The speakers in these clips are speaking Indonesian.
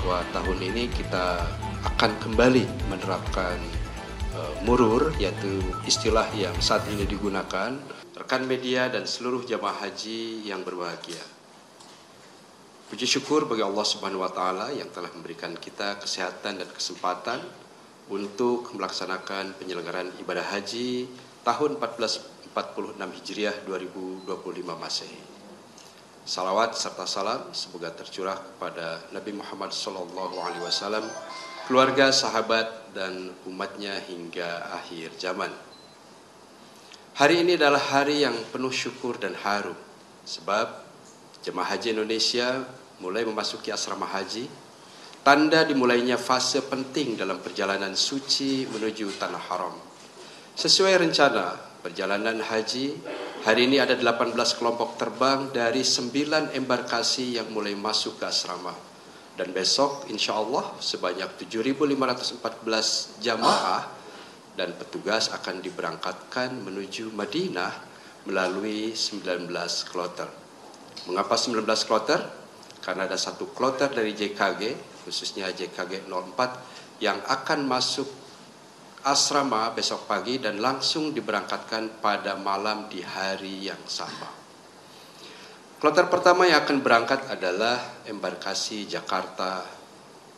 bahwa tahun ini kita akan kembali menerapkan murur, yaitu istilah yang saat ini digunakan. Rekan media dan seluruh jamaah haji yang berbahagia, puji syukur bagi Allah Subhanahu wa Ta'ala yang telah memberikan kita kesehatan dan kesempatan untuk melaksanakan penyelenggaraan ibadah haji tahun 1446 Hijriah 2025 Masehi. Salawat serta salam semoga tercurah kepada Nabi Muhammad SAW, keluarga, sahabat, dan umatnya hingga akhir zaman. Hari ini adalah hari yang penuh syukur dan haru, sebab jemaah haji Indonesia mulai memasuki asrama haji, tanda dimulainya fase penting dalam perjalanan suci menuju Tanah Haram. Sesuai rencana perjalanan haji, hari ini ada 18 kelompok terbang dari 9 embarkasi yang mulai masuk ke asrama. Dan besok insya Allah sebanyak 7.514 jamaah dan petugas akan diberangkatkan menuju Madinah melalui 19 kloter. Mengapa 19 kloter? Karena ada satu kloter dari JKG, khususnya JKG 04, yang akan masuk asrama besok pagi dan langsung diberangkatkan pada malam di hari yang sama. Kloter pertama yang akan berangkat adalah embarkasi Jakarta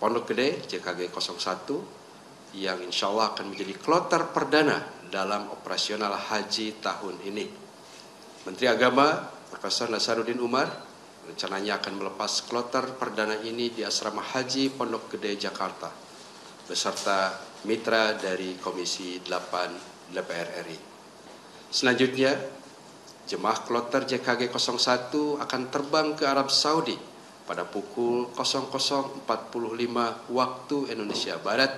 Pondok Gede JKG 01, yang insya Allah akan menjadi kloter perdana dalam operasional haji tahun ini. Menteri Agama Profesor Nasaruddin Umar rencananya akan melepas kloter perdana ini di asrama haji Pondok Gede Jakarta beserta mitra dari Komisi 8 DPR RI. Selanjutnya, jemaah kloter JKG 01 akan terbang ke Arab Saudi pada pukul 00.45 waktu Indonesia Barat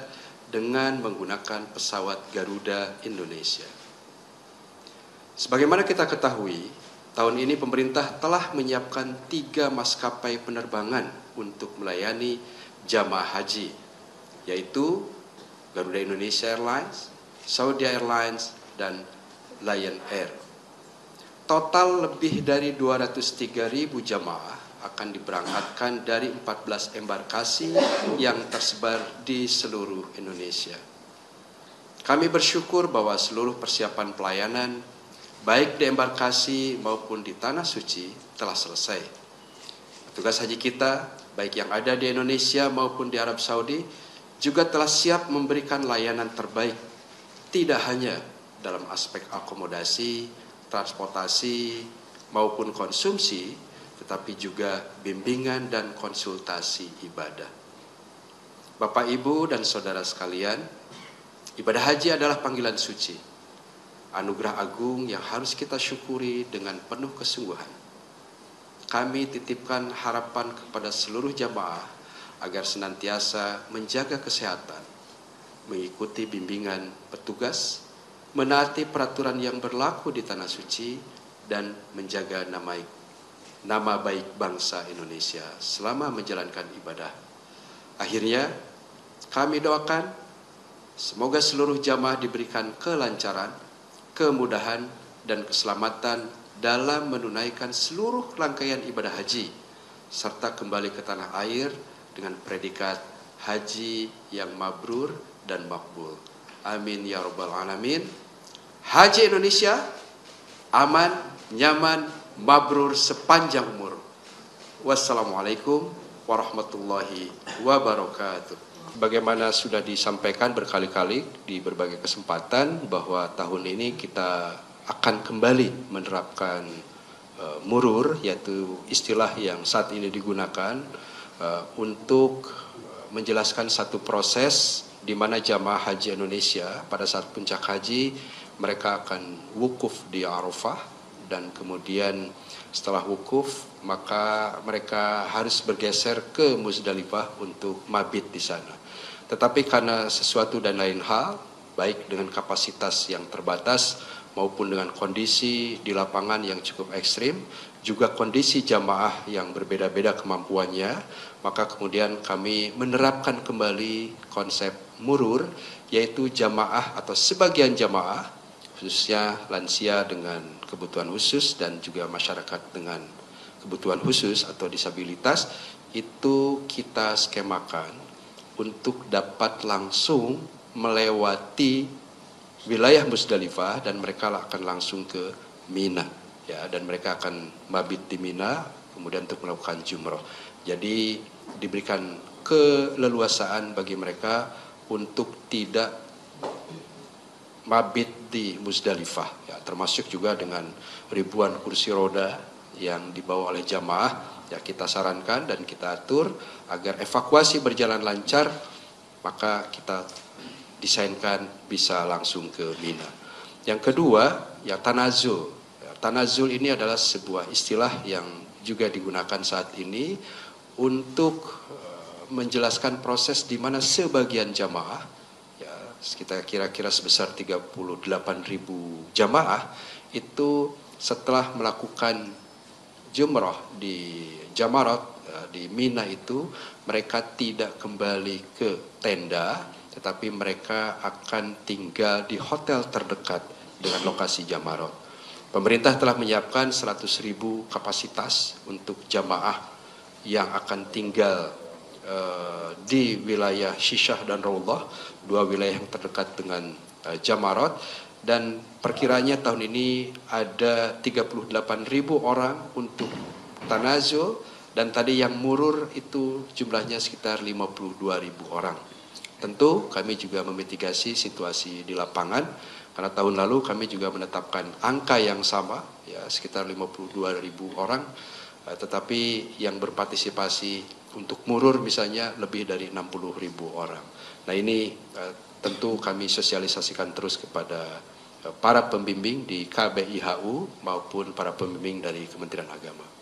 dengan menggunakan pesawat Garuda Indonesia. Sebagaimana kita ketahui, tahun ini pemerintah telah menyiapkan 3 maskapai penerbangan untuk melayani jamaah haji, yaitu Garuda Indonesia Airlines, Saudi Airlines, dan Lion Air. Total lebih dari 203.000 jamaah akan diberangkatkan dari 14 embarkasi yang tersebar di seluruh Indonesia. Kami bersyukur bahwa seluruh persiapan pelayanan, baik di embarkasi maupun di Tanah Suci, telah selesai. Petugas haji kita, baik yang ada di Indonesia maupun di Arab Saudi, juga telah siap memberikan layanan terbaik, tidak hanya dalam aspek akomodasi, transportasi, maupun konsumsi, tetapi juga bimbingan dan konsultasi ibadah. Bapak, Ibu, dan saudara sekalian, ibadah haji adalah panggilan suci, anugerah agung yang harus kita syukuri dengan penuh kesungguhan. Kami titipkan harapan kepada seluruh jamaah agar senantiasa menjaga kesehatan, mengikuti bimbingan petugas, menaati peraturan yang berlaku di Tanah Suci, dan menjaga nama baik bangsa Indonesia selama menjalankan ibadah. Akhirnya, kami doakan semoga seluruh jamaah diberikan kelancaran, kemudahan, dan keselamatan dalam menunaikan seluruh rangkaian ibadah haji, serta kembali ke tanah air dengan predikat haji yang mabrur dan makbul. Amin ya rabbal alamin. Haji Indonesia aman, nyaman, mabrur sepanjang umur. Wassalamualaikum warahmatullahi wabarakatuh. Bagaimana sudah disampaikan berkali-kali di berbagai kesempatan bahwa tahun ini kita akan kembali menerapkan murur, yaitu istilah yang saat ini digunakan untuk menjelaskan satu proses di mana jamaah haji Indonesia pada saat puncak haji mereka akan wukuf di Arafah, dan kemudian setelah wukuf maka mereka harus bergeser ke Muzdalifah untuk mabit di sana. Tetapi karena sesuatu dan lain hal, baik dengan kapasitas yang terbatas maupun dengan kondisi di lapangan yang cukup ekstrim, juga kondisi jamaah yang berbeda-beda kemampuannya, maka kemudian kami menerapkan kembali konsep murur, yaitu jamaah atau sebagian jamaah, khususnya lansia dengan kebutuhan khusus dan juga masyarakat dengan kebutuhan khusus atau disabilitas, itu kita skemakan untuk dapat langsung melewati wilayah Musdalifah dan mereka akan langsung ke Mina, ya, dan mereka akan mabit di Mina kemudian untuk melakukan jumroh. Jadi diberikan keleluasaan bagi mereka untuk tidak mabit di Musdalifah, ya, termasuk juga dengan ribuan kursi roda yang dibawa oleh jamaah. Ya, kita sarankan dan kita atur agar evakuasi berjalan lancar, maka kita desainkan bisa langsung ke Mina. Yang kedua, ya tanazul. Ya, tanazul ini adalah sebuah istilah yang juga digunakan saat ini untuk menjelaskan proses di mana sebagian jamaah, ya sekitar kira-kira sebesar 38.000 jamaah, itu setelah melakukan jumrah di Jamarat, di Mina itu, mereka tidak kembali ke tenda, tetapi mereka akan tinggal di hotel terdekat dengan lokasi Jamarat. Pemerintah telah menyiapkan 100.000 kapasitas untuk jamaah yang akan tinggal di wilayah Syisyah dan Raudhah, dua wilayah yang terdekat dengan Jamarat, dan perkiranya tahun ini ada 38.000 orang untuk tanazul, dan tadi yang murur itu jumlahnya sekitar 52.000 orang. Tentu kami juga memitigasi situasi di lapangan, karena tahun lalu kami juga menetapkan angka yang sama, ya sekitar 52.000 orang, tetapi yang berpartisipasi untuk murur misalnya lebih dari 60.000 orang. Nah ini tentu kami sosialisasikan terus kepada para pembimbing di KBIHU maupun para pembimbing dari Kementerian Agama.